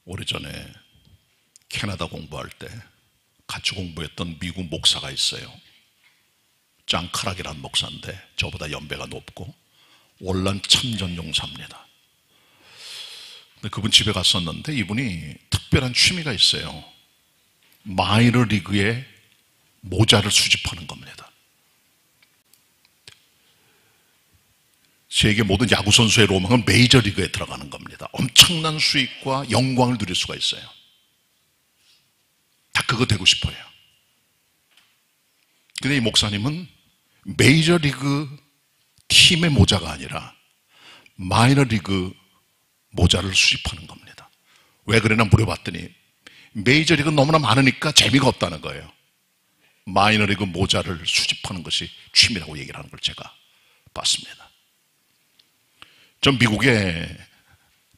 오래전에 캐나다 공부할 때 같이 공부했던 미국 목사가 있어요. 짱카락이라는 목사인데 저보다 연배가 높고 월남 참전용사입니다. 근데 그분 집에 갔었는데 이분이 특별한 취미가 있어요. 마이너리그의 모자를 수집하는 겁니다. 세계 모든 야구선수의 로망은 메이저리그에 들어가는 겁니다. 엄청난 수익과 영광을 누릴 수가 있어요. 다 그거 되고 싶어요. 근데 이 목사님은 메이저리그 팀의 모자가 아니라 마이너리그 모자를 수집하는 겁니다. 왜 그러나 물어봤더니 메이저리그 너무나 많으니까 재미가 없다는 거예요. 마이너리그 모자를 수집하는 것이 취미라고 얘기를 하는 걸 제가 봤습니다. 전 미국의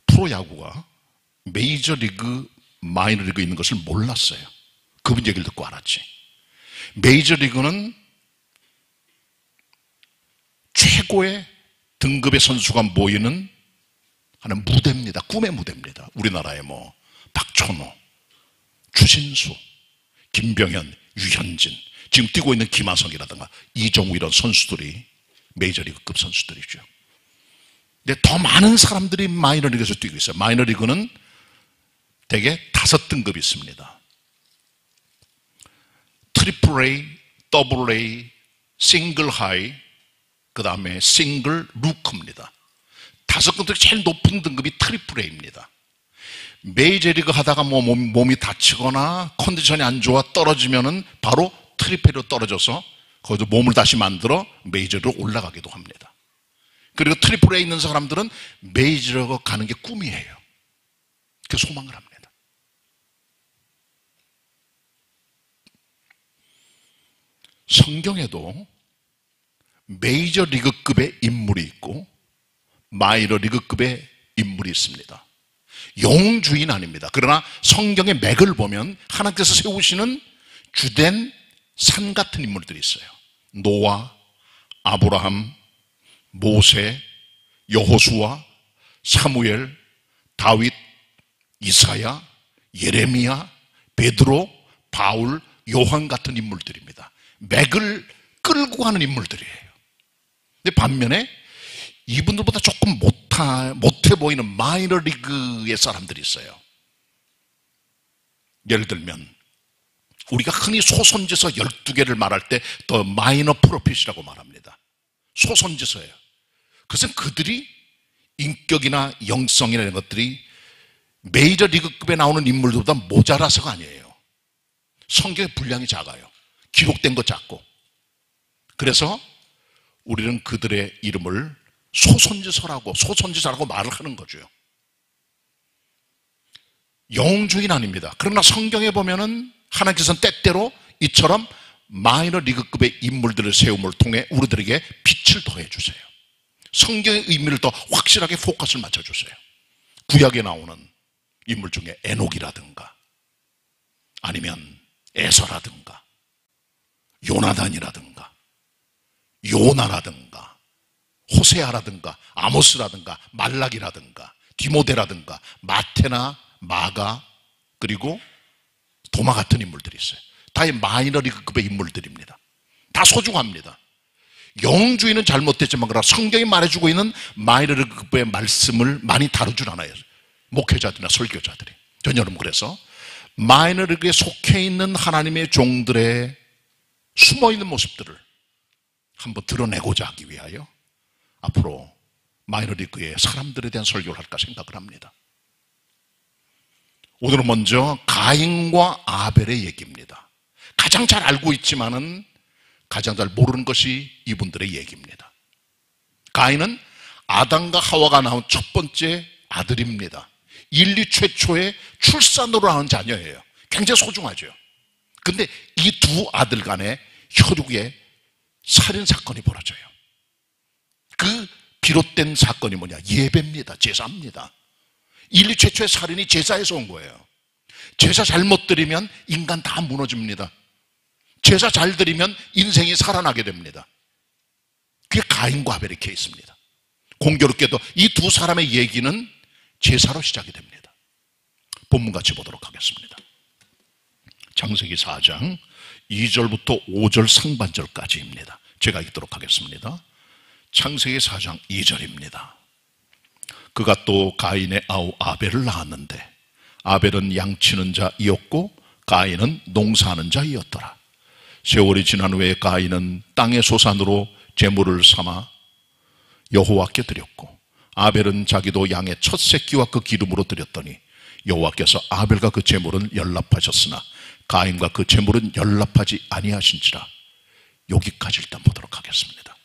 프로야구가 메이저리그, 마이너리그 있는 것을 몰랐어요. 그분 얘기를 듣고 알았지. 메이저리그는 최고의 등급의 선수가 모이는 하는 무대입니다. 꿈의 무대입니다. 우리나라에 뭐 박천호, 추신수, 김병현, 유현진, 지금 뛰고 있는 김하성이라든가 이정우 이런 선수들이 메이저리그급 선수들이죠. 근데 더 많은 사람들이 마이너리그에서 뛰고 있어요. 마이너리그는 대개 5등급이 있습니다. 트리플 A, 더블 A, 싱글 하이, 그 다음에 싱글 루크입니다. 5등급 제일 높은 등급이 트리플 A입니다. 메이저리그 하다가 뭐 몸이 다치거나 컨디션이 안 좋아 떨어지면은 바로 트리플로 떨어져서 거기서 몸을 다시 만들어 메이저로 올라가기도 합니다. 그리고 트리플 A 있는 사람들은 메이저로 가는 게 꿈이에요. 그 소망을 합니다. 성경에도 메이저리그급의 인물이 있고 마이너리그급의 인물이 있습니다. 영주인 아닙니다. 그러나 성경의 맥을 보면 하나님께서 세우시는 주된 산 같은 인물들이 있어요. 노아, 아브라함, 모세, 여호수아, 사무엘, 다윗, 이사야, 예레미야, 베드로, 바울, 요한 같은 인물들입니다. 맥을 끌고 가는 인물들이에요. 근데 반면에 이분들보다 조금 못해 보이는 마이너리그의 사람들이 있어요. 예를 들면 우리가 흔히 소선지서 12개를 말할 때 더 마이너 프로핏이라고 말합니다. 소선지서예요. 그것은 그들이 인격이나 영성이나 이런 것들이 메이저리그급에 나오는 인물들보다 모자라서가 아니에요. 성경의 분량이 작아요. 기록된 거 작고. 그래서 우리는 그들의 이름을 소선지서라고 말을 하는 거죠. 영주인 아닙니다. 그러나 성경에 보면은 하나님께서는 때때로 이처럼 마이너리그급의 인물들을 세움을 통해 우리들에게 빛을 더해 주세요. 성경의 의미를 더 확실하게 포커스를 맞춰 주세요. 구약에 나오는 인물 중에 에녹이라든가 아니면 에서라든가 요나단이라든가 요나라든가 호세아라든가 아모스라든가 말락이라든가 디모데라든가 마테나 마가 그리고 도마 같은 인물들이 있어요. 다 마이너리그급의 인물들입니다. 다 소중합니다. 영주인은 잘못됐지만 그러나 성경이 말해주고 있는 마이너리그급의 말씀을 많이 다루질 않아요. 목회자들이나 설교자들이. 전 여러분 그래서 마이너리그에 속해 있는 하나님의 종들의 숨어있는 모습들을 한번 드러내고자 하기 위하여 앞으로 마이너리그의 사람들에 대한 설교를 할까 생각을 합니다. 오늘은 먼저 가인과 아벨의 얘기입니다. 가장 잘 알고 있지만은 가장 잘 모르는 것이 이분들의 얘기입니다. 가인은 아담과 하와가 낳은 첫 번째 아들입니다. 인류 최초의 출산으로 낳은 자녀예요. 굉장히 소중하죠. 근데 이 두 아들 간의 혈육의 살인사건이 벌어져요. 그 비롯된 사건이 뭐냐? 예배입니다. 제사입니다. 인류 최초의 살인이 제사에서 온 거예요. 제사 잘못 드리면 인간 다 무너집니다. 제사 잘 드리면 인생이 살아나게 됩니다. 그게 가인과 아벨의 케이스입니다. 공교롭게도 이 두 사람의 얘기는 제사로 시작이 됩니다. 본문 같이 보도록 하겠습니다. 창세기 4장 2절부터 5절 상반절까지입니다. 제가 읽도록 하겠습니다. 창세기 4장 2절입니다. 그가 또 가인의 아우 아벨을 낳았는데 아벨은 양치는 자이었고 가인은 농사하는 자이었더라. 세월이 지난 후에 가인은 땅의 소산으로 제물을 삼아 여호와께 드렸고 아벨은 자기도 양의 첫 새끼와 그 기름으로 드렸더니 여호와께서 아벨과 그 제물은 연납하셨으나 가인과 그 제물은 연납하지 아니하신지라. 여기까지 일단 보도록 하겠습니다.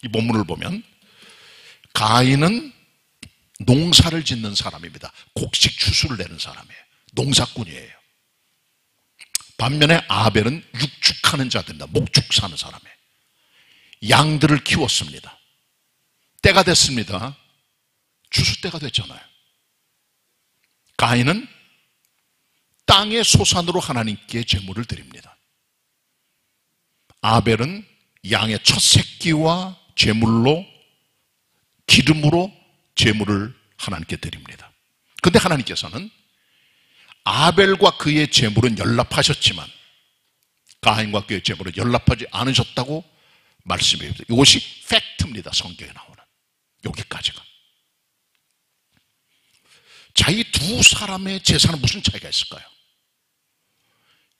이 본문을 보면 가인은 농사를 짓는 사람입니다. 곡식 추수를 내는 사람이에요. 농사꾼이에요. 반면에 아벨은 육축하는 자들입니다. 목축 사는 사람이에요. 양들을 키웠습니다. 때가 됐습니다. 추수 때가 됐잖아요. 가인은 땅의 소산으로 하나님께 제물을 드립니다. 아벨은 양의 첫 새끼와 제물로 기름으로 제물을 하나님께 드립니다. 그런데 하나님께서는 아벨과 그의 제물은 연납하셨지만 가인과 그의 제물은 연납하지 않으셨다고 말씀해요. 이것이 팩트입니다. 성경에 나오는 여기까지가. 자, 이 두 사람의 제사는 무슨 차이가 있을까요?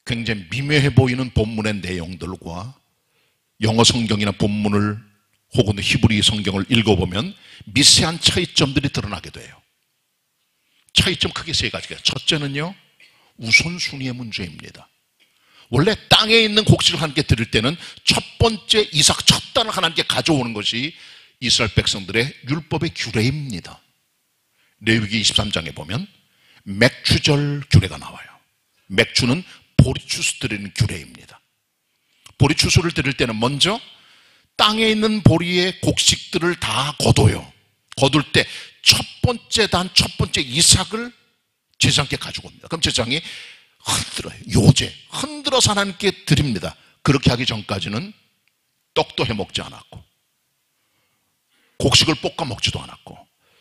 굉장히 미묘해 보이는 본문의 내용들과 영어 성경이나 본문을 혹은 히브리 성경을 읽어보면 미세한 차이점들이 드러나게 돼요. 차이점 크게 세 가지가. 첫째는요, 우선순위의 문제입니다. 원래 땅에 있는 곡식을 하나님께 드릴 때는 첫 번째 이삭 첫 단을 하나님께 가져오는 것이 이스라엘 백성들의 율법의 규례입니다. 레위기 23장에 보면 맥추절 규례가 나와요. 맥추는 보리추수 드리는 규례입니다. 보리추수를 드릴 때는 먼저 땅에 있는 보리의 곡식들을 다 거둬요. 거둘 때 첫 번째 단, 첫 번째 이삭을 제사장께 가지고 옵니다. 그럼 제사장이 흔들어요. 요제 흔들어서 하나님께 드립니다. 그렇게 하기 전까지는 떡도 해먹지 않았고 곡식을 볶아 먹지도 않았고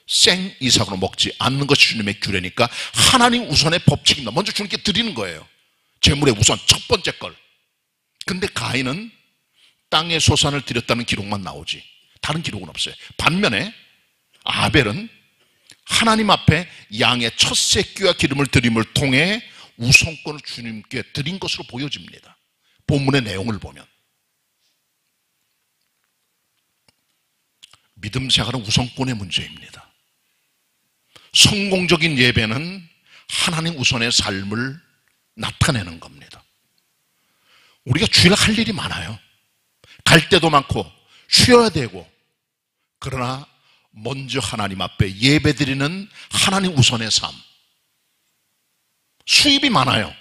생 이삭으로 먹지 않는 것이 주님의 규례니까 하나님 우선의 법칙입니다. 먼저 주님께 드리는 거예요. 제물의 우선 첫 번째 걸. 근데 가인은 땅의 소산을 드렸다는 기록만 나오지 다른 기록은 없어요. 반면에 아벨은 하나님 앞에 양의 첫 새끼와 기름을 드림을 통해 우선권을 주님께 드린 것으로 보여집니다. 본문의 내용을 보면 믿음 생활은 우선권의 문제입니다. 성공적인 예배는 하나님 우선의 삶을 나타내는 겁니다. 우리가 주일 할 일이 많아요. 갈 때도 많고 쉬어야 되고, 그러나 먼저 하나님 앞에 예배드리는 하나님 우선의 삶. 수입이 많아요.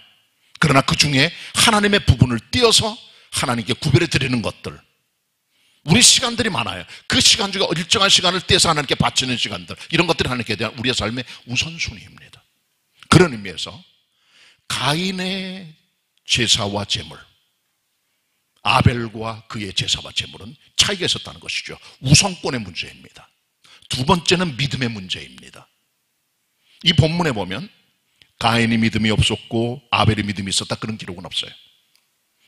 그러나 그 중에 하나님의 부분을 띄어서 하나님께 구별해 드리는 것들. 우리 시간들이 많아요. 그 시간 중에 일정한 시간을 떼서 하나님께 바치는 시간들, 이런 것들이 하나님께 대한 우리의 삶의 우선순위입니다. 그런 의미에서 가인의 제사와 제물, 아벨과 그의 제사와 제물은 차이가 있었다는 것이죠. 우선권의 문제입니다. 두 번째는 믿음의 문제입니다. 이 본문에 보면 가인이 믿음이 없었고 아벨이 믿음이 있었다, 그런 기록은 없어요.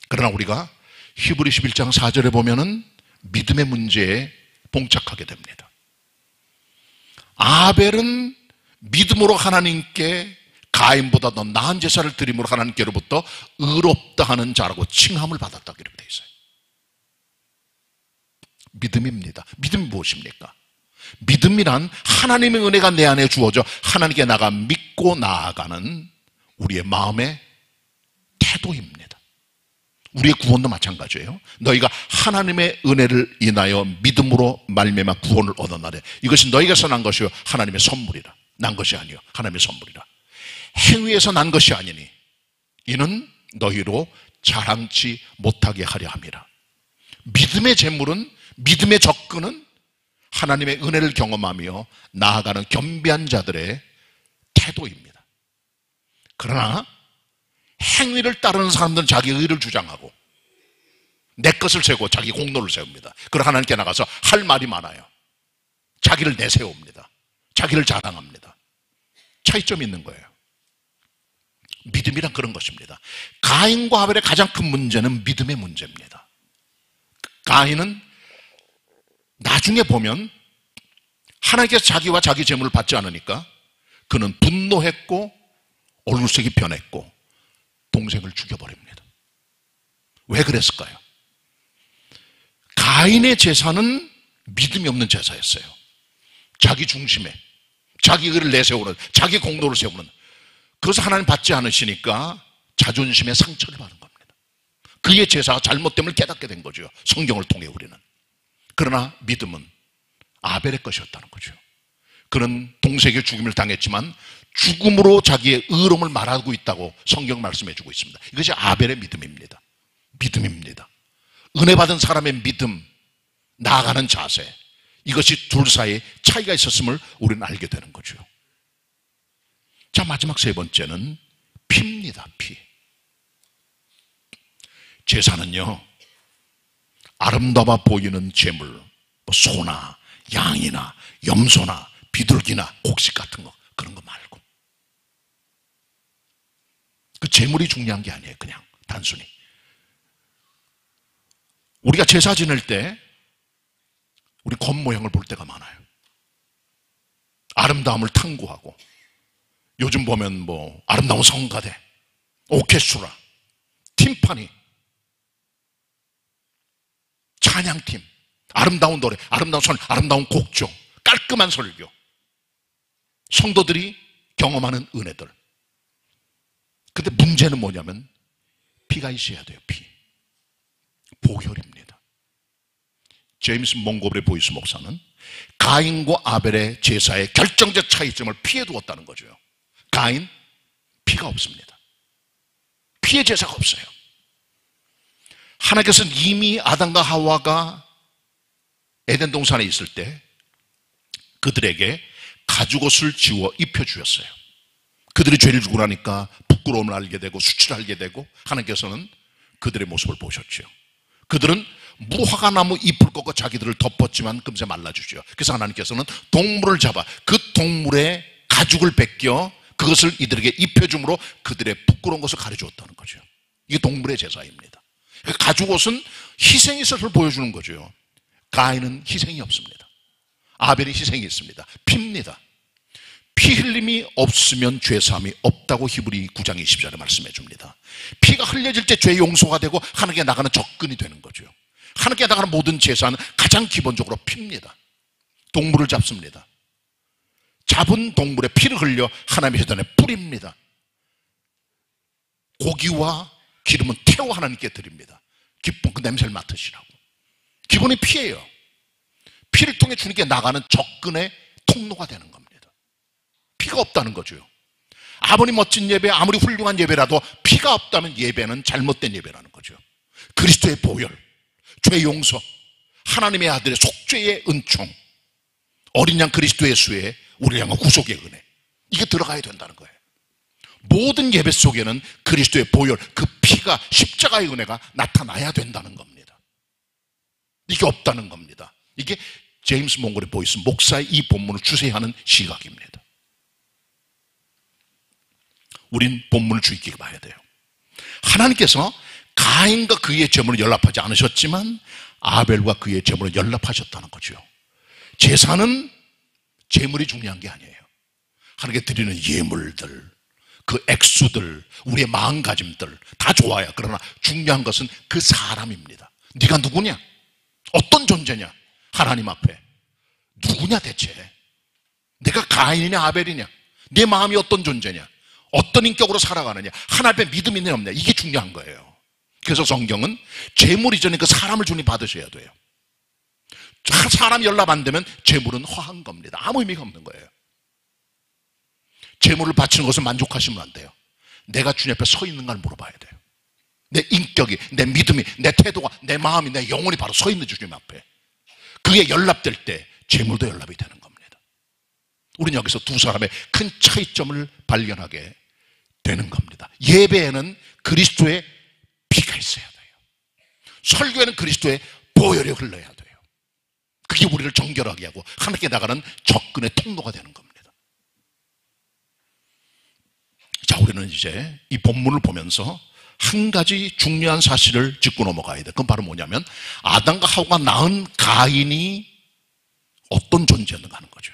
그러나 우리가 히브리 11장 4절에 보면은 믿음의 문제에 봉착하게 됩니다. 아벨은 믿음으로 하나님께 가인보다 더 나은 제사를 드림으로 하나님께로부터 의롭다 하는 자라고 칭함을 받았다고 이렇게 되어 있어요. 믿음입니다. 믿음이 무엇입니까? 믿음이란 하나님의 은혜가 내 안에 주어져 하나님께 나가 믿고 나아가는 우리의 마음의 태도입니다. 우리의 구원도 마찬가지예요. 너희가 하나님의 은혜를 인하여 믿음으로 말미암아 구원을 얻었나니 이것이 너희에게서 난 것이요 하나님의 선물이라. 난 것이 아니요 하나님의 선물이라. 행위에서 난 것이 아니니 이는 너희로 자랑치 못하게 하려 함이라. 믿음의 재물은, 믿음의 접근은 하나님의 은혜를 경험하며 나아가는 겸비한 자들의 태도입니다. 그러나 행위를 따르는 사람들은 자기 의를 주장하고 내 것을 세우고 자기 공로를 세웁니다. 그러나 하나님께 나가서 할 말이 많아요. 자기를 내세웁니다. 자기를 자랑합니다. 차이점이 있는 거예요. 믿음이란 그런 것입니다. 가인과 아벨의 가장 큰 문제는 믿음의 문제입니다. 가인은 나중에 보면 하나님께서 자기와 자기 재물을 받지 않으니까 그는 분노했고 얼굴색이 변했고 동생을 죽여버립니다. 왜 그랬을까요? 가인의 제사는 믿음이 없는 제사였어요. 자기 중심에 자기 의를 내세우는, 자기 공로를 세우는, 그것을 하나님 받지 않으시니까 자존심에 상처를 받은 겁니다. 그의 제사가 잘못됨을 깨닫게 된 거죠. 성경을 통해 우리는. 그러나 믿음은 아벨의 것이었다는 거죠. 그는 동생의 죽임을 당했지만 죽음으로 자기의 의로움을 말하고 있다고 성경 말씀해 주고 있습니다. 이것이 아벨의 믿음입니다. 믿음입니다. 은혜 받은 사람의 믿음, 나아가는 자세, 이것이 둘 사이에 차이가 있었음을 우리는 알게 되는 거죠. 자, 마지막 세 번째는 피입니다. 피. 제사는요, 아름다워 보이는 제물, 뭐 소나 양이나 염소나 비둘기나 곡식 같은 거, 그런 거 말고, 그 제물이 중요한 게 아니에요. 그냥 단순히 우리가 제사 지낼 때 우리 겉모양을 볼 때가 많아요. 아름다움을 탐구하고, 요즘 보면 뭐 아름다운 성가대, 오케스트라, 팀파니, 찬양팀, 아름다운 노래, 아름다운 선, 아름다운 곡조, 깔끔한 설교, 성도들이 경험하는 은혜들. 근데 문제는 뭐냐면 피가 있어야 돼요. 피. 보혈입니다. 제임스 몽고베리 보이스 목사는 가인과 아벨의 제사의 결정적 차이점을 피에 두었다는 거죠. 가인, 피가 없습니다. 피의 제사가 없어요. 하나님께서는 이미 아담과 하와가 에덴 동산에 있을 때 그들에게 가죽옷을 지워 입혀주셨어요. 그들이 죄를 지고 나니까 부끄러움을 알게 되고 수치를 알게 되고, 하나님께서는 그들의 모습을 보셨죠. 그들은 무화과 나무 잎을 꺾어 자기들을 덮었지만 금세 말라주죠. 그래서 하나님께서는 동물을 잡아 그 동물의 가죽을 벗겨 그것을 이들에게 입혀줌으로 그들의 부끄러운 것을 가려주었다는 거죠. 이게 동물의 제사입니다. 가죽옷은 희생의 것을 보여주는 거죠. 가인은 희생이 없습니다. 아벨이 희생이 있습니다. 피입니다. 피 흘림이 없으면 죄사함이 없다고 히브리 9장 20절에 말씀해 줍니다. 피가 흘려질 때 죄 용서가 되고 하나님께 나가는 접근이 되는 거죠. 하나님께 나가는 모든 제사는 가장 기본적으로 피입니다. 동물을 잡습니다. 잡은 동물의 피를 흘려 하나님의 제단에 뿌립니다. 고기와 기름은 태워 하나님께 드립니다. 기쁜 그 냄새를 맡으시라고. 기본이 피예요. 피를 통해 주님께 나가는 접근의 통로가 되는 겁니다. 피가 없다는 거죠. 아무리 멋진 예배, 아무리 훌륭한 예배라도 피가 없다면 예배는 잘못된 예배라는 거죠. 그리스도의 보혈, 죄 용서, 하나님의 아들의 속죄의 은총, 어린 양 그리스도 예수의 우리를 향한 구속의 은혜, 이게 들어가야 된다는 거예요. 모든 예배 속에는 그리스도의 보혈, 그 피가, 십자가의 은혜가 나타나야 된다는 겁니다. 이게 없다는 겁니다. 이게 제임스 몽고리 보이스 목사의 이 본문을 주세하는 시각입니다. 우린 본문을 주의 깊게 봐야 돼요. 하나님께서 가인과 그의 제물을 연락하지 않으셨지만 아벨과 그의 제물을 연락하셨다는 거죠. 제사는 제물이 중요한 게 아니에요. 하나님께 드리는 예물들, 그 액수들, 우리의 마음가짐들 다 좋아요. 그러나 중요한 것은 그 사람입니다. 네가 누구냐? 어떤 존재냐? 하나님 앞에 누구냐 대체? 내가 가인이냐 아벨이냐? 내 마음이 어떤 존재냐? 어떤 인격으로 살아가느냐? 하나님 앞에 믿음이 있느냐 없느냐? 이게 중요한 거예요. 그래서 성경은 제물 이전에 그 사람을 주님 받으셔야 돼요. 사람이 연락 안 되면 제물은 허한 겁니다. 아무 의미가 없는 거예요. 제물을 바치는 것을 만족하시면 안 돼요. 내가 주님 앞에 서 있는가를 물어봐야 돼요. 내 인격이, 내 믿음이, 내 태도가, 내 마음이, 내 영혼이 바로 서 있는 주님 앞에. 그게 연락될 때 제물도 연락이 되는 겁니다. 우리는 여기서 두 사람의 큰 차이점을 발견하게 되는 겁니다. 예배에는 그리스도의 피가 있어야 돼요. 설교에는 그리스도의 보혈이 흘러야 돼요. 그게 우리를 정결하게 하고 하나님께 나가는 접근의 통로가 되는 겁니다. 자, 우리는 이제 이 본문을 보면서 한 가지 중요한 사실을 짚고 넘어가야 돼. 그건 바로 뭐냐면 아담과 하와가 낳은 가인이 어떤 존재였는가 하는 거죠.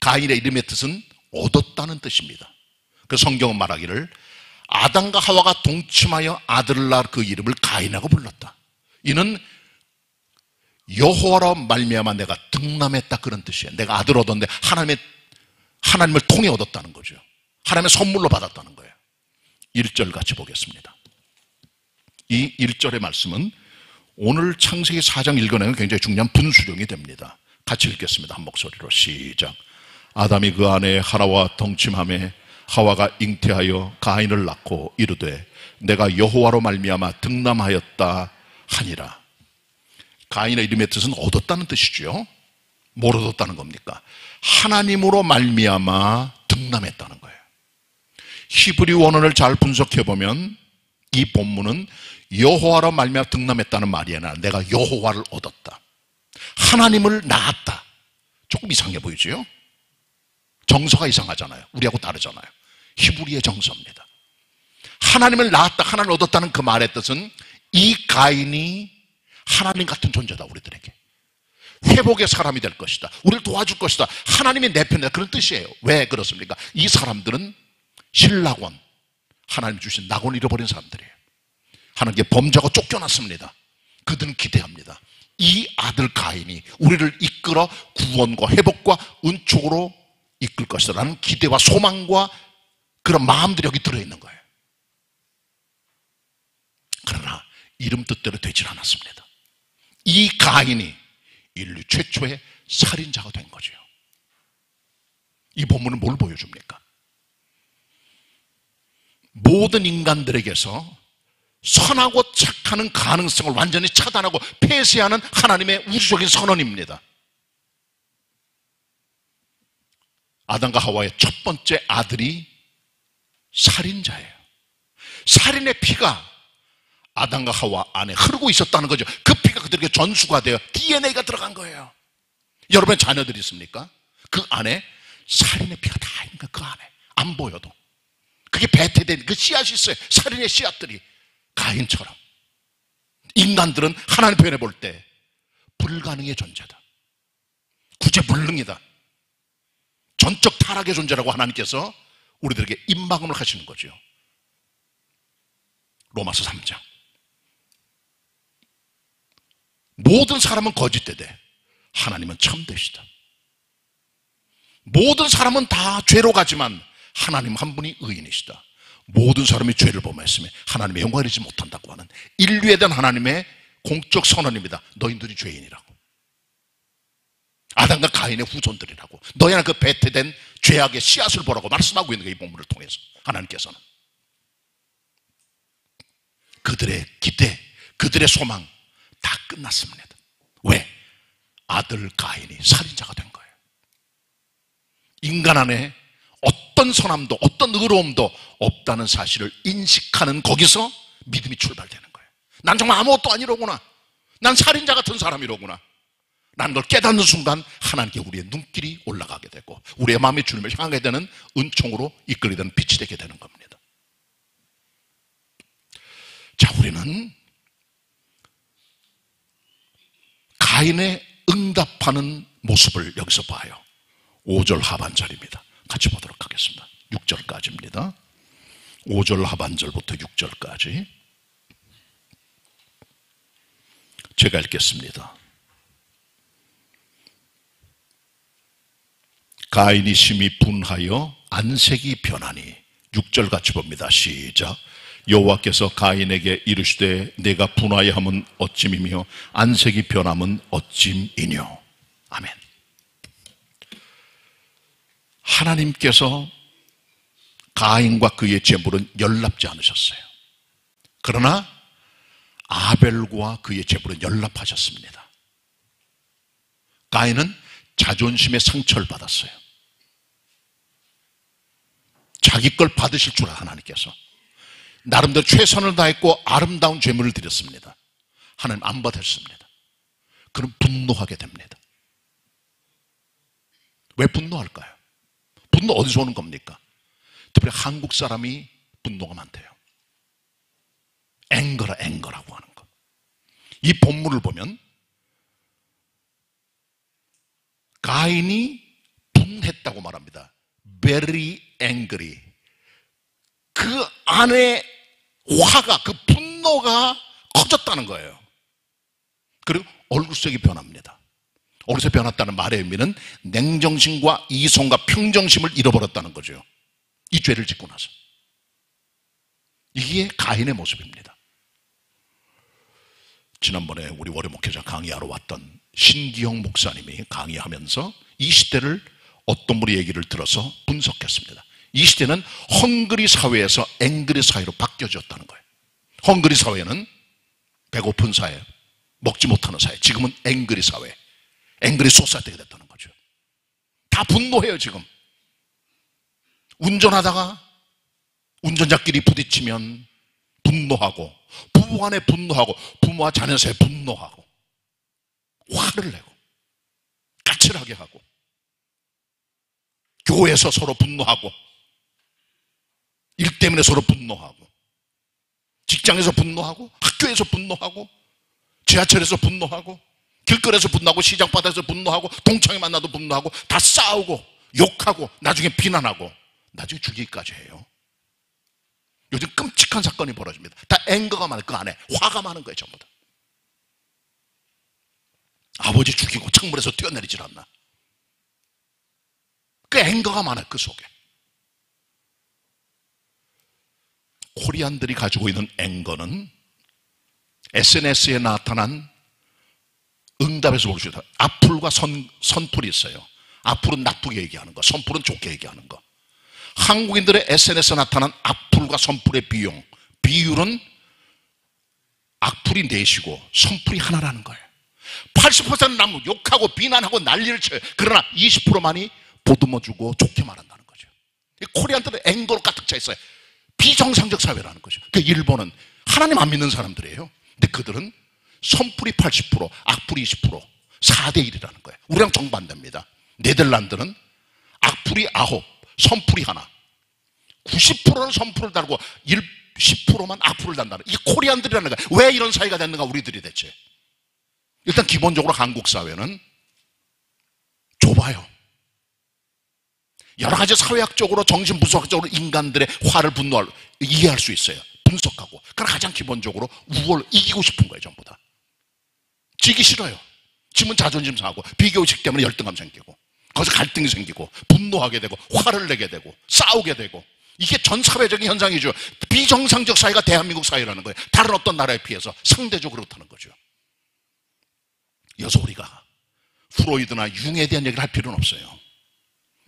가인의 이름의 뜻은 얻었다는 뜻입니다. 그 성경은 말하기를 아담과 하와가 동침하여 아들을 낳아 그 이름을 가인이라고 불렀다. 이는 여호와로 말미암아 내가 득남했다, 그런 뜻이에요. 내가 아들을 얻었는데 하나님을 통해 얻었다는 거죠. 하나님의 선물로 받았다는 거예요. 1절 같이 보겠습니다. 이 1절의 말씀은 오늘 창세기 4장 읽어내는 굉장히 중요한 분수령이 됩니다. 같이 읽겠습니다. 한 목소리로 시작. 아담이 그 아내 하와와 동침하매 하와가 잉태하여 가인을 낳고 이르되 내가 여호와로 말미암아 득남하였다 하니라. 가인의 이름의 뜻은 얻었다는 뜻이죠. 뭘 얻었다는 겁니까? 하나님으로 말미암아 득남했다는 거예요. 히브리 원어를 잘 분석해 보면 이 본문은 여호와로 말미암아 득남했다는 말이 아니라 내가 여호와를 얻었다, 하나님을 낳았다. 조금 이상해 보이죠? 정서가 이상하잖아요. 우리하고 다르잖아요. 히브리의 정서입니다. 하나님을 낳았다, 하나님을 얻었다는 그 말의 뜻은 이 가인이 하나님 같은 존재다. 우리들에게 회복의 사람이 될 것이다, 우리를 도와줄 것이다, 하나님이 내 편이다, 그런 뜻이에요. 왜 그렇습니까? 이 사람들은 신낙원, 하나님 주신 낙원을 잃어버린 사람들이에요. 하나님께 범죄하고 쫓겨났습니다. 그들은 기대합니다. 이 아들 가인이 우리를 이끌어 구원과 회복과 은총으로 이끌 것이다 라는 기대와 소망과 그런 마음들이 여기 들어있는 거예요. 그러나 이름 뜻대로 되질 않았습니다. 이 가인이 인류 최초의 살인자가 된 거죠. 이 본문은 뭘 보여줍니까? 모든 인간들에게서 선하고 착하는 가능성을 완전히 차단하고 폐쇄하는 하나님의 우주적인 선언입니다. 아담과 하와의 첫 번째 아들이 살인자예요. 살인의 피가 아담과 하와 안에 흐르고 있었다는 거죠. 그 피가 그들에게 전수가 되어 DNA가 들어간 거예요. 여러분의 자녀들이 있습니까? 그 안에 살인의 피가 다 있는 거예요. 그 안에 안 보여도 그게 배태된 그 씨앗이 있어요. 살인의 씨앗들이. 가인처럼 인간들은 하나님 표현해 볼 때 불가능의 존재다, 구제불능이다, 전적 타락의 존재라고 하나님께서 우리들에게 임박음을 하시는 거죠. 로마서 3장. 모든 사람은 거짓되되 하나님은 참되시다. 모든 사람은 다 죄로 가지만 하나님 한 분이 의인이시다. 모든 사람이 죄를 범했으며 하나님의 영광을 이루지 못한다고 하는 인류에 대한 하나님의 공적 선언입니다. 너희들이 죄인이라고, 아담과 가인의 후손들이라고, 너희는 그 배태된 죄악의 씨앗을 보라고 말씀하고 있는 거예요. 이 본문을 통해서 하나님께서는 그들의 기대, 그들의 소망 다 끝났습니다. 왜? 아들 가인이 살인자가 된 거예요. 인간 안에 어떤 선함도 어떤 의로움도 없다는 사실을 인식하는 거기서 믿음이 출발되는 거예요. 난 정말 아무것도 아니로구나, 난 살인자 같은 사람이로구나 라는 걸 깨닫는 순간 하나님께 우리의 눈길이 올라가게 되고 우리의 마음이 주님을 향하게 되는 은총으로 이끌게 되는 빛이 되게 되는 겁니다. 자, 우리는 가인의 응답하는 모습을 여기서 봐요. 5절 하반절입니다. 같이 보도록 하겠습니다. 6절까지입니다. 5절 하반절부터 6절까지 제가 읽겠습니다. 가인이 심히 분하여 안색이 변하니, 6절 같이 봅니다. 시작. 여호와께서 가인에게 이르시되 내가 분하여 함은 어찜이며 안색이 변함은 어찜이뇨. 아멘. 하나님께서 가인과 그의 제물은 연락지 않으셨어요. 그러나 아벨과 그의 제물은 연락하셨습니다. 가인은 자존심의 상처를 받았어요. 자기 걸 받으실 줄 하나님께서 나름대로 최선을 다했고 아름다운 제물을 드렸습니다. 하나님 안 받으셨습니다. 그럼 분노하게 됩니다. 왜 분노할까요? 분노 어디서 오는 겁니까? 특별히 한국 사람이 분노가 많대요. 앵거라고 하는 거. 이 본문을 보면 가인이 분했다고 말합니다. Very angry. 그 안에 화가, 그 분노가 커졌다는 거예요. 그리고 얼굴색이 변합니다. 얼굴색이 변했다는 말의 의미는 냉정심과 이성과 평정심을 잃어버렸다는 거죠. 이 죄를 짓고 나서. 이게 가인의 모습입니다. 지난번에 우리 월요 목회자 강의하러 왔던 신기영 목사님이 강의하면서 이 시대를 어떤 분의 얘기를 들어서 분석했습니다. 이 시대는 헝그리 사회에서 앵그리 사회로 바뀌어졌다는 거예요. 헝그리 사회는 배고픈 사회, 먹지 못하는 사회. 지금은 앵그리 사회, 앵그리 소사이어티가 됐다는 거죠. 다 분노해요. 지금 운전하다가 운전자끼리 부딪히면 분노하고, 부부간에 분노하고, 부모와 자녀 사이에 분노하고, 화를 내고 까칠하게 하고, 교회에서 서로 분노하고, 일 때문에 서로 분노하고, 직장에서 분노하고, 학교에서 분노하고, 지하철에서 분노하고, 길거리에서 분노하고, 시장바닥에서 분노하고, 동창회 만나도 분노하고, 다 싸우고 욕하고 나중에 비난하고 나중에 죽이기까지 해요. 요즘 끔찍한 사건이 벌어집니다. 다 앵거가 많아요. 그 안에 화가 많은 거예요. 전부 다. 아버지 죽이고 창문에서 뛰어내리질 않나. 그 앵거가 많아요. 그 속에. 코리안들이 가지고 있는 앵거는 SNS에 나타난 응답에서 볼 수 있다. 악플과 선플이 있어요. 악플은 나쁘게 얘기하는 거, 선플은 좋게 얘기하는 거. 한국인들의 SNS에 나타난 악플과 선플의 비율은 악플이 4시고 선플이 하나라는 거예요. 80%는 남은 욕하고 비난하고 난리를 쳐요. 그러나 20%만이 보듬어주고 좋게 말한다는 거죠. 코리안들은 앵거로 가득 차 있어요. 비정상적 사회라는 거죠. 그 일본은 하나님 안 믿는 사람들이에요. 근데 그들은 선플이 80%, 악플이 20%, 4대1이라는 거예요. 우리랑 정반대입니다. 네덜란드는 악플이 9, 선플이 하나. 90%는 선플을 달고 10%만 악플을 단다는, 이 코리안들이라는 거예요. 왜 이런 사회가 됐는가, 우리들이 대체. 일단 기본적으로 한국 사회는 좁아요. 여러 가지 사회학적으로, 정신분석학적으로 인간들의 화를 이해할 수 있어요. 분석하고. 그러나 가장 기본적으로 우월, 이기고 싶은 거예요. 전부 다. 지기 싫어요. 지면 자존심 상하고, 비교의식 때문에 열등감 생기고, 거기서 갈등이 생기고, 분노하게 되고, 화를 내게 되고, 싸우게 되고. 이게 전 사회적인 현상이죠. 비정상적 사회가 대한민국 사회라는 거예요. 다른 어떤 나라에 비해서 상대적으로 그렇다는 거죠. 여기서 우리가 프로이드나 융에 대한 얘기를 할 필요는 없어요.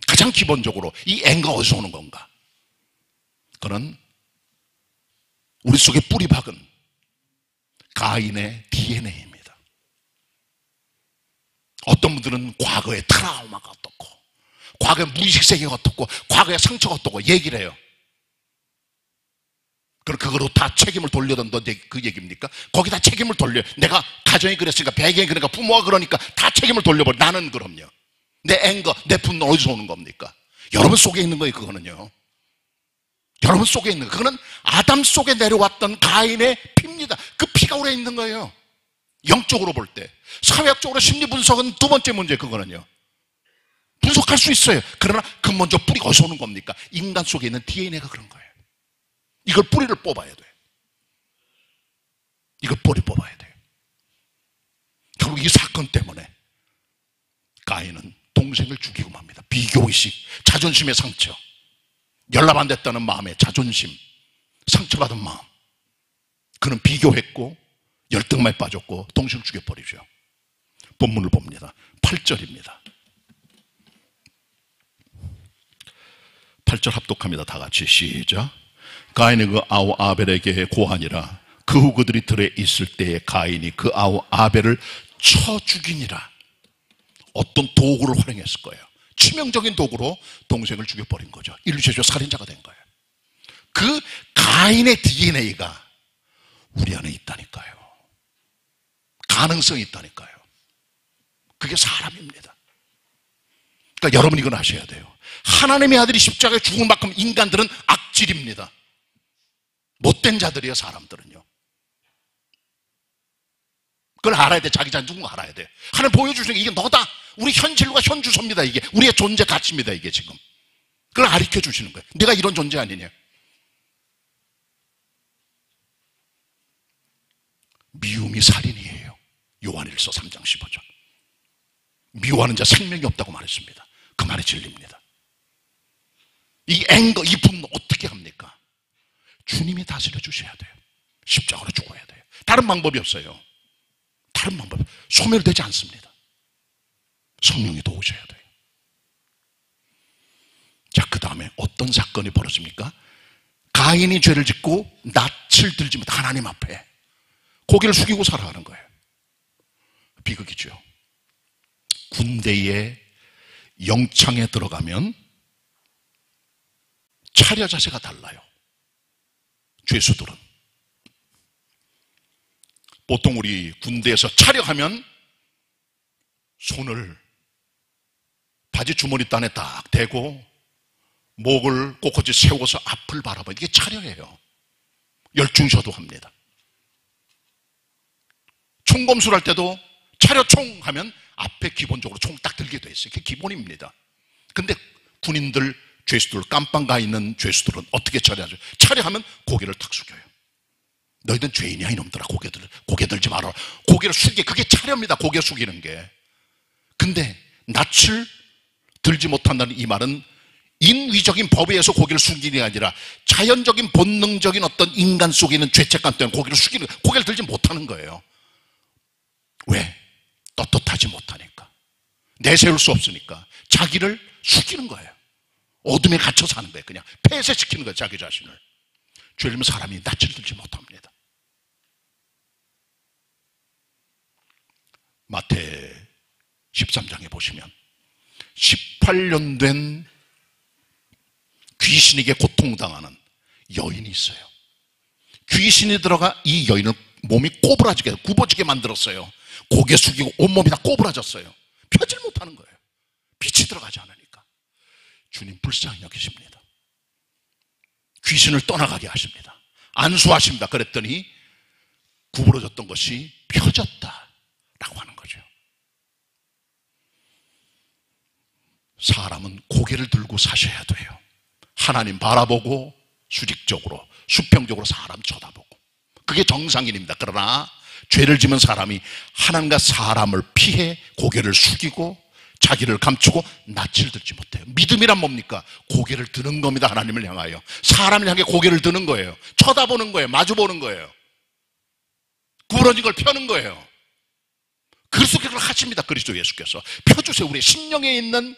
가장 기본적으로 이 앵거가 어디서 오는 건가? 그는 우리 속에 뿌리 박은 가인의 DNA입니다. 어떤 분들은 과거의 트라우마가 어떻고, 과거의 무의식 세계가 어떻고, 과거의 상처가 어떻고 얘기를 해요. 그럼 그거로 다 책임을 돌려던다, 그 얘기입니까? 거기다 책임을 돌려. 내가 가정이 그랬으니까, 배경이 그러니까, 부모가 그러니까 다 책임을 돌려버려. 나는 그럼요. 내 앵거, 내 분노 어디서 오는 겁니까? 여러분 속에 있는 거예요. 그거는요. 여러분 속에 있는 거. 그거는 아담 속에 내려왔던 가인의 피입니다. 그 피가 오래 있는 거예요. 영적으로 볼 때. 사회학적으로 심리 분석은 두 번째 문제. 그거는요, 분석할 수 있어요. 그러나 그 먼저 뿌리가 어디서 오는 겁니까? 인간 속에 있는 DNA가 그런 거예요. 이걸 뿌리를 뽑아야 돼요. 이걸 뿌리 뽑아야 돼요. 결국 이 사건 때문에 가인은 동생을 죽이고 맙니다. 비교의식, 자존심의 상처, 연락 안 됐다는 마음의 자존심, 상처받은 마음. 그는 비교했고 열등만에 빠졌고 동생을 죽여버리죠. 본문을 봅니다. 8절입니다. 8절 합독합니다. 다 같이 시작. 가인이 그 아우 아벨에게 고하니라. 그 후 그들이 들에 있을 때에 가인이 그 아우 아벨을 쳐 죽이니라. 어떤 도구를 활용했을 거예요. 치명적인 도구로 동생을 죽여버린 거죠. 인류최초 살인자가 된 거예요. 그 가인의 DNA가 우리 안에 있다니까요. 가능성이 있다니까요. 그게 사람입니다. 그러니까 여러분 이건 아셔야 돼요. 하나님의 아들이 십자가에 죽은 만큼 인간들은 악질입니다. 못된 자들이에요, 사람들은요. 그걸 알아야 돼. 자기 자신 누군가 알아야 돼. 하나님 보여주시는 게 이게 너다. 우리 현실과 현주소입니다. 이게 우리의 존재 가치입니다. 이게 지금 그걸 가르쳐 주시는 거예요. 내가 이런 존재 아니냐. 미움이 살인이에요. 요한일서 3장 15절. 미워하는 자 생명이 없다고 말했습니다. 그 말이 진리입니다. 이 앵거, 이 분노 어떻게 합니까? 주님이 다스려 주셔야 돼요. 십자가로 죽어야 돼요. 다른 방법이 없어요. 다른 방법. 소멸되지 않습니다. 성령이 도우셔야 돼요. 자, 그 다음에 어떤 사건이 벌어집니까? 가인이 죄를 짓고 낯을 들지 못해 하나님 앞에 고개를 숙이고 살아가는 거예요. 비극이죠. 군대에 영창에 들어가면 차려 자세가 달라요. 죄수들은 보통 우리 군대에서 차려하면 손을 바지 주머니 단에 딱 대고 목을 꼿꼿이 세워서 앞을 바라봐. 이게 차려예요. 열중셔도 합니다. 총검술할 때도 차려총 하면 앞에 기본적으로 총 딱 들게 돼 있어요. 그게 기본입니다. 근데 군인들, 죄수들, 깜빵 가 있는 죄수들은 어떻게 처리하죠? 차려하면 고개를 탁 숙여요. 너희들 죄인이야 이놈들아. 고개 들지 마라. 고개를 숙이게. 그게 차려입니다. 고개 숙이는 게. 근데 낯을 들지 못한다는 이 말은 인위적인 법에 의해서 고개를 숙이는 게 아니라 자연적인 본능적인 어떤 인간 속에 있는 죄책감 때문에 고개를 숙이는, 고개를 들지 못하는 거예요. 왜? 떳떳하지 못하니까. 내세울 수 없으니까 자기를 숙이는 거예요. 어둠에 갇혀 사는 거예요. 그냥 폐쇄시키는 거예요. 자기 자신을. 죄를 지으면 사람이 낯을 들지 못합니다. 마태 13장에 보시면 18년 된 귀신에게 고통당하는 여인이 있어요. 귀신이 들어가 이 여인을 몸이 꼬부라지게, 굽어지게 만들었어요. 고개 숙이고 온몸이 다 꼬부라졌어요. 펴질 못하는 거예요. 빛이 들어가지 않으니까. 주님 불쌍히 여기십니다. 귀신을 떠나가게 하십니다. 안수하십니다. 그랬더니 구부러졌던 것이 펴졌다라고 하는 거죠. 사람은 고개를 들고 사셔야 돼요. 하나님 바라보고 수직적으로, 수평적으로 사람 쳐다보고. 그게 정상인입니다. 그러나 죄를 지은 사람이 하나님과 사람을 피해 고개를 숙이고 자기를 감추고 낯을 들지 못해요. 믿음이란 뭡니까? 고개를 드는 겁니다. 하나님을 향하여. 사람을 향해 고개를 드는 거예요. 쳐다보는 거예요. 마주보는 거예요. 구부러진 걸 펴는 거예요. 그래서 그걸 하십니다. 그리스도 예수께서. 펴주세요. 우리 심령에 있는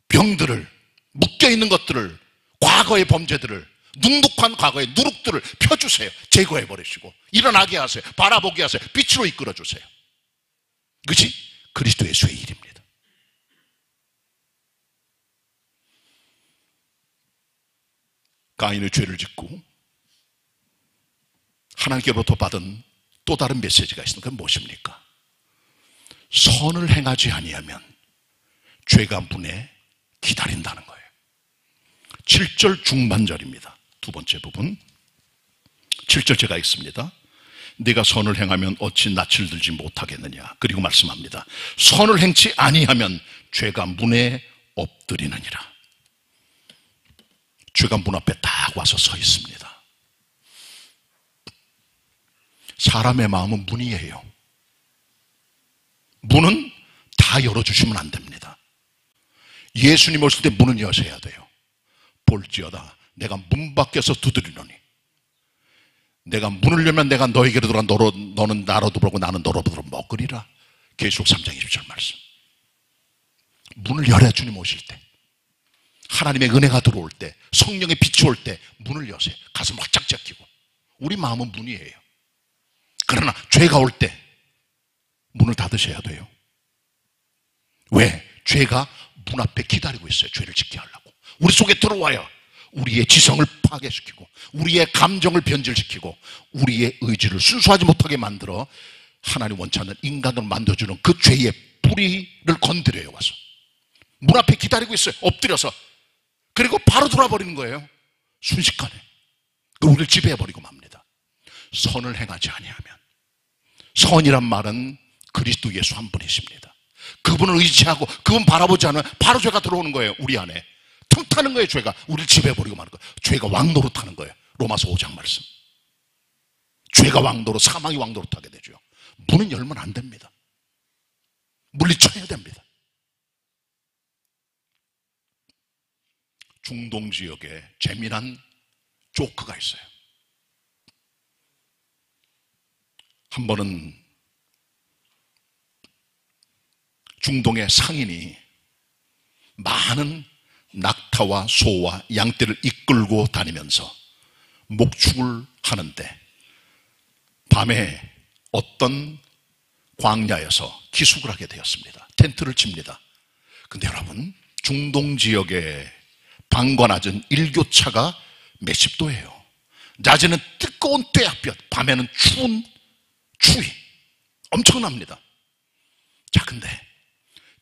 병들을, 묶여있는 것들을, 과거의 범죄들을, 눅눅한 과거의 누룩들을 펴주세요. 제거해버리시고 일어나게 하세요. 바라보게 하세요. 빛으로 이끌어주세요. 그것이 그리스도 예수의 일입니다. 가인의 죄를 짓고 하나님께로부터 받은 또 다른 메시지가 있습니다. 그건 무엇입니까? 선을 행하지 아니하면 죄가 문에 기다린다는 거예요. 7절 중반절입니다. 두 번째 부분 7절 제가 읽습니다. 네가 선을 행하면 어찌 낯을 들지 못하겠느냐. 그리고 말씀합니다. 선을 행치 아니하면 죄가 문에 엎드리느니라. 죄가 문 앞에 딱 와서 서 있습니다. 사람의 마음은 문이에요. 문은 다 열어주시면 안 됩니다. 예수님 오실 때 문은 여셔야 돼요. 볼지어다 내가 문 밖에서 두드리노니 내가 문을 열면 내가 너에게로 들어가 너는 나로 들어오고 나는 너로 들어 먹으리라. 계시록 3장 20절 말씀. 문을 열어야 주님 오실 때, 하나님의 은혜가 들어올 때, 성령의 빛이 올 때 문을 여세요. 가슴 활짝 잡히고. 우리 마음은 문이에요. 그러나 죄가 올 때 문을 닫으셔야 돼요. 왜? 죄가 문 앞에 기다리고 있어요. 죄를 짓게 하려고. 우리 속에 들어와요. 우리의 지성을 파괴시키고 우리의 감정을 변질시키고 우리의 의지를 순수하지 못하게 만들어 하나님 원치 않는 인간을 만들어주는 그 죄의 뿌리를 건드려요. 와서 문 앞에 기다리고 있어요. 엎드려서. 그리고 바로 돌아버리는 거예요. 순식간에. 우리를 지배해버리고 맙니다. 선을 행하지 아니하면. 선이란 말은 그리스도 예수 한 분이십니다. 그분을 의지하고 그분 바라보지 않으면 바로 죄가 들어오는 거예요. 우리 안에 틈타는 거예요. 죄가 우리를 지배해버리고 마는 거예요. 죄가 왕노릇하는 거예요. 로마서 5장 말씀. 죄가 왕노릇, 사망이 왕노릇하게 되죠. 문은 열면 안 됩니다. 물리쳐야 됩니다. 중동 지역에 재미난 조크가 있어요. 한 번은 중동의 상인이 많은 낙타와 소와 양떼를 이끌고 다니면서 목축을 하는데 밤에 어떤 광야에서 기숙을 하게 되었습니다. 텐트를 칩니다. 근데 여러분, 중동 지역의 밤과 낮은 일교차가 몇십 도예요. 낮에는 뜨거운 떼약볕, 밤에는 추운 추위 엄청납니다. 자, 근데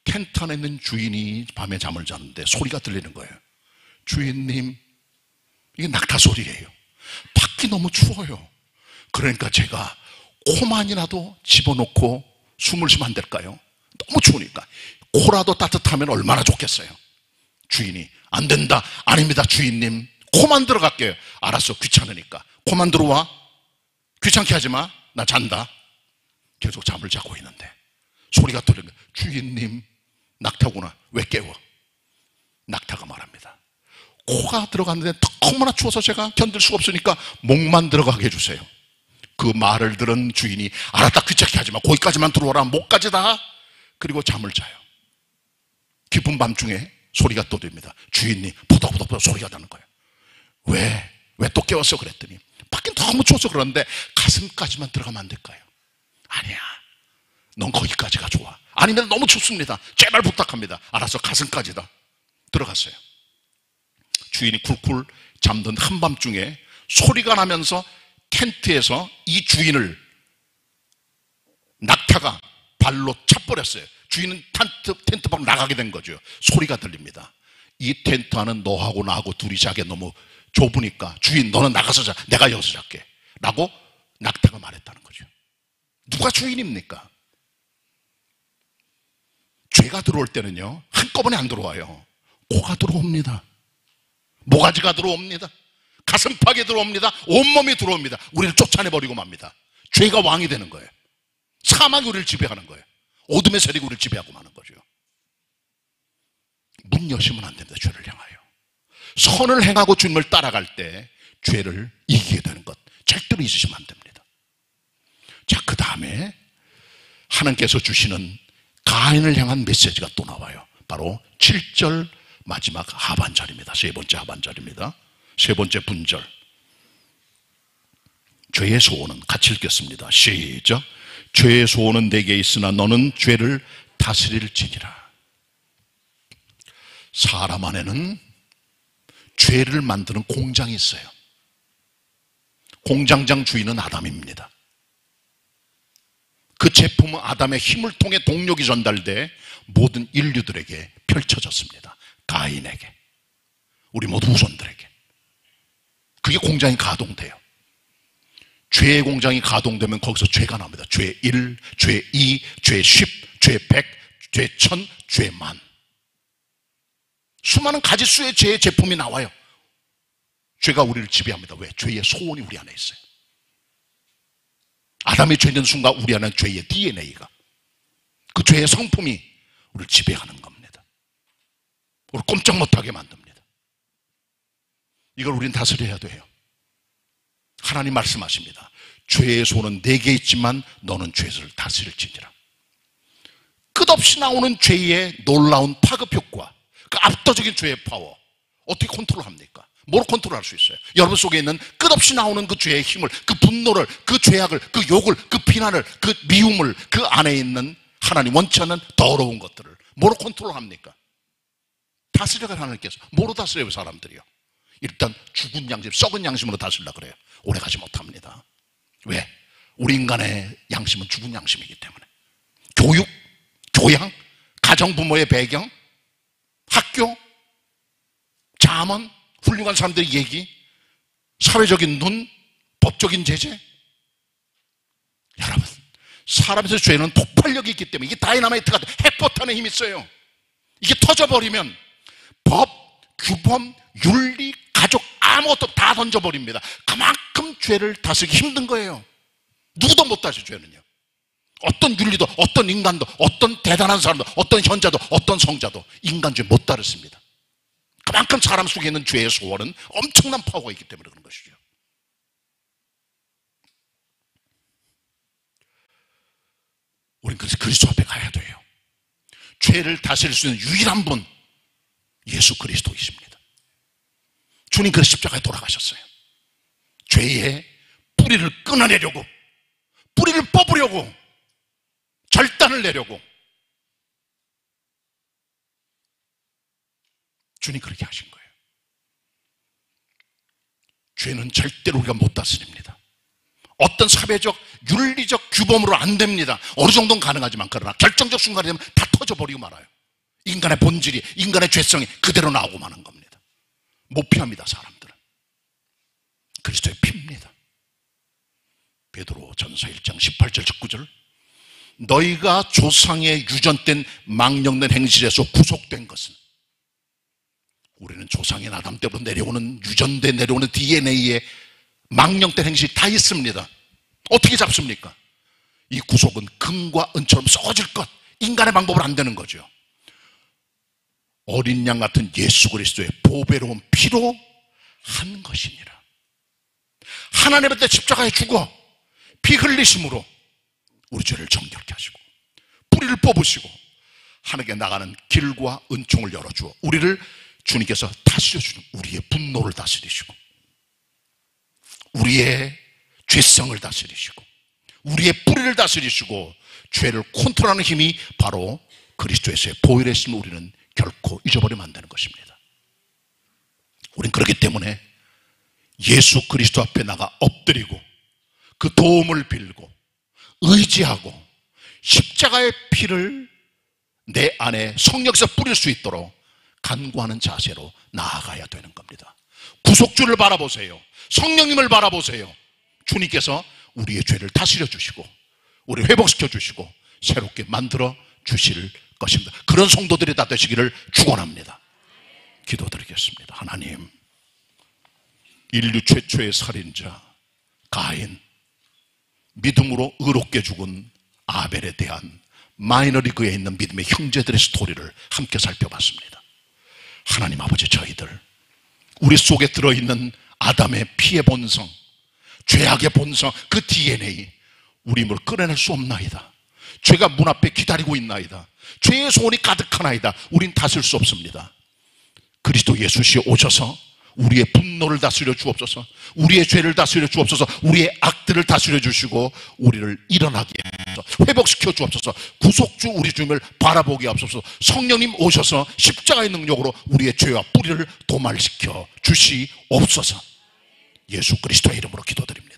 텐트 안에 있는 주인이 밤에 잠을 자는데 소리가 들리는 거예요. 주인님, 이게 낙타 소리예요. 밖이 너무 추워요. 그러니까 제가 코만이라도 집어넣고 숨을 쉬면 안 될까요? 너무 추우니까. 코라도 따뜻하면 얼마나 좋겠어요. 주인이 안 된다. 아닙니다, 주인님. 코만 들어갈게요. 알았어, 귀찮으니까. 코만 들어와. 귀찮게 하지 마. 나 잔다. 계속 잠을 자고 있는데 소리가 들리는 거예요. 주인님, 낙타구나. 왜 깨워? 낙타가 말합니다. 코가 들어갔는데 너무나 추워서 제가 견딜 수가 없으니까 목만 들어가게 해주세요. 그 말을 들은 주인이 알았다, 귀찮게 하지 마. 거기까지만 들어와라. 목까지 다. 그리고 잠을 자요. 깊은 밤중에 소리가 또 됩니다. 주인이 포덕포덕 소리가 나는 거예요. 왜 또 깨웠어? 그랬더니 밖에 너무 추워서 그러는데 가슴까지만 들어가면 안 될까요? 아니야, 넌 거기까지가 좋아. 아니면 너무 춥습니다. 제발 부탁합니다. 알았어, 가슴까지다. 들어갔어요. 주인이 쿨쿨 잠든 한밤중에 소리가 나면서 텐트에서 이 주인을 낙타가 발로 차버렸어요. 주인은 텐트 밖으로 나가게 된 거죠. 소리가 들립니다. 이 텐트 안은 너하고 나하고 둘이 자기 너무 좁으니까 주인, 너는 나가서 자. 내가 여기서 잘게. 라고 낙타가 말했다는 거죠. 누가 주인입니까? 죄가 들어올 때는요, 한꺼번에 안 들어와요. 코가 들어옵니다. 모가지가 들어옵니다. 가슴팍에 들어옵니다. 온몸이 들어옵니다. 우리를 쫓아내버리고 맙니다. 죄가 왕이 되는 거예요. 사망이 우리를 지배하는 거예요. 어둠의 세력이 우리를 지배하고 마는 거죠. 문 여시면 안 됩니다. 죄를 향하여. 선을 행하고 주님을 따라갈 때 죄를 이기게 되는 것 절대로 잊으시면 안 됩니다. 자, 그 다음에 하나님께서 주시는 가인을 향한 메시지가 또 나와요. 바로 7절 마지막 하반절입니다. 세 번째 하반절입니다. 세 번째 분절. 죄의 소원은 같이 읽겠습니다. 시작. 죄의 소원은 내게 있으나 너는 죄를 다스릴지니라. 사람 안에는 죄를 만드는 공장이 있어요. 공장장 주인은 아담입니다. 그 제품은 아담의 힘을 통해 동력이 전달돼 모든 인류들에게 펼쳐졌습니다. 가인에게, 우리 모두 후손들에게. 그게 공장이 가동돼요. 죄의 공장이 가동되면 거기서 죄가 나옵니다. 죄 1, 죄 2, 죄 10, 죄 100, 죄 1000, 죄 만. 수많은 가지수의 죄의 제품이 나와요. 죄가 우리를 지배합니다. 왜? 죄의 소원이 우리 안에 있어요. 아담이 죄 된 순간 우리 안에 죄의 DNA가, 그 죄의 성품이 우리를 지배하는 겁니다. 우리를 꼼짝 못하게 만듭니다. 이걸 우리는 다스려야 돼요. 하나님 말씀하십니다. 죄의 소원은 내게 있지만 너는 죄를 다스릴지니라. 끝없이 나오는 죄의 놀라운 파급 효과, 그 압도적인 죄의 파워, 어떻게 컨트롤합니까? 뭐로 컨트롤할 수 있어요? 여러분 속에 있는 끝없이 나오는 그 죄의 힘을, 그 분노를, 그 죄악을, 그 욕을, 그 비난을, 그 미움을, 그 안에 있는 하나님 원치 않는 더러운 것들을 뭐로 컨트롤합니까? 다스려가 하나님께서. 뭐로 다스려요, 사람들이요? 일단 죽은 양심, 썩은 양심으로 다스리려고 그래요. 오래가지 못합니다. 왜? 우리 인간의 양심은 죽은 양심이기 때문에. 교육, 교양, 가정부모의 배경, 학교, 자문, 훌륭한 사람들의 얘기, 사회적인 눈, 법적인 제재. 여러분, 사람에서 죄는 폭발력이 있기 때문에 이게 다이나마이트가 핵포탄에 힘이 있어요. 이게 터져버리면 법, 규범, 윤리, 가족 아무것도 다 던져버립니다. 그만큼 죄를 다스리기 힘든 거예요. 누구도 못 다스려 죄는요. 어떤 윤리도, 어떤 인간도, 어떤 대단한 사람도, 어떤 현자도, 어떤 성자도 인간죄 못 다루습니다. 그만큼 사람 속에 있는 죄의 소원은 엄청난 파워가 있기 때문에 그런 것이죠. 우리는 그래서 그리스도 앞에 가야 돼요. 죄를 다스릴 수 있는 유일한 분, 예수 그리스도이십니다. 주님 그래서 십자가에 돌아가셨어요. 죄의 뿌리를 끊어내려고, 뿌리를 뽑으려고, 절단을 내려고. 주님 그렇게 하신 거예요. 죄는 절대로 우리가 못 다스립니다. 어떤 사회적, 윤리적 규범으로 안 됩니다. 어느 정도는 가능하지만 그러나 결정적 순간이 되면 다 터져버리고 말아요. 인간의 본질이, 인간의 죄성이 그대로 나오고 마는 겁니다. 못 피합니다, 사람들은. 그리스도의 피입니다. 베드로 전서 1장 18절 19절 너희가 조상의 유전된 망령된 행실에서 구속된 것은, 우리는 조상인 아담 때부터 내려오는 유전돼 내려오는 DNA에 망령된 행실이 다 있습니다. 어떻게 잡습니까? 이 구속은 금과 은처럼 썩어질 것, 인간의 방법으로 안 되는 거죠. 어린 양 같은 예수 그리스도의 보배로운 피로 한 것이니라. 하나님의 때 십자가에 죽어 피 흘리심으로 우리 죄를 정결케 하시고 뿌리를 뽑으시고 하늘에 나가는 길과 은총을 열어주어 우리를 주님께서 다스려주는, 우리의 분노를 다스리시고 우리의 죄성을 다스리시고 우리의 뿌리를 다스리시고 죄를 컨트롤하는 힘이 바로 그리스도에서의 보혈의 힘을 우리는 결코 잊어버리면 안 되는 것입니다. 우리는 그렇기 때문에 예수 그리스도 앞에 나가 엎드리고 그 도움을 빌고 의지하고 십자가의 피를 내 안에 성령에서 뿌릴 수 있도록 간구하는 자세로 나아가야 되는 겁니다. 구속주를 바라보세요. 성령님을 바라보세요. 주님께서 우리의 죄를 다스려 주시고 우리를 회복시켜 주시고 새롭게 만들어 주실 것입니다. 그런 성도들이 다 되시기를 축원합니다. 기도드리겠습니다. 하나님, 인류 최초의 살인자 가인, 믿음으로 의롭게 죽은 아벨에 대한 마이너리그에 있는 믿음의 형제들의 스토리를 함께 살펴봤습니다. 하나님 아버지, 저희들 우리 속에 들어있는 아담의 피의 본성, 죄악의 본성, 그 DNA 우리 힘으로 끌어낼 수 없나이다. 죄가 문 앞에 기다리고 있나이다. 죄의 소원이 가득하나이다. 우린 다스릴 수 없습니다. 그리스도 예수시 오셔서 우리의 분노를 다스려 주옵소서, 우리의 죄를 다스려 주옵소서, 우리의 악들을 다스려 주시고 우리를 일어나게 하소서, 회복시켜 주옵소서, 구속주 우리 주님을 바라보게 하옵소서. 성령님 오셔서 십자가의 능력으로 우리의 죄와 뿌리를 도말시켜 주시옵소서. 예수 그리스도의 이름으로 기도드립니다.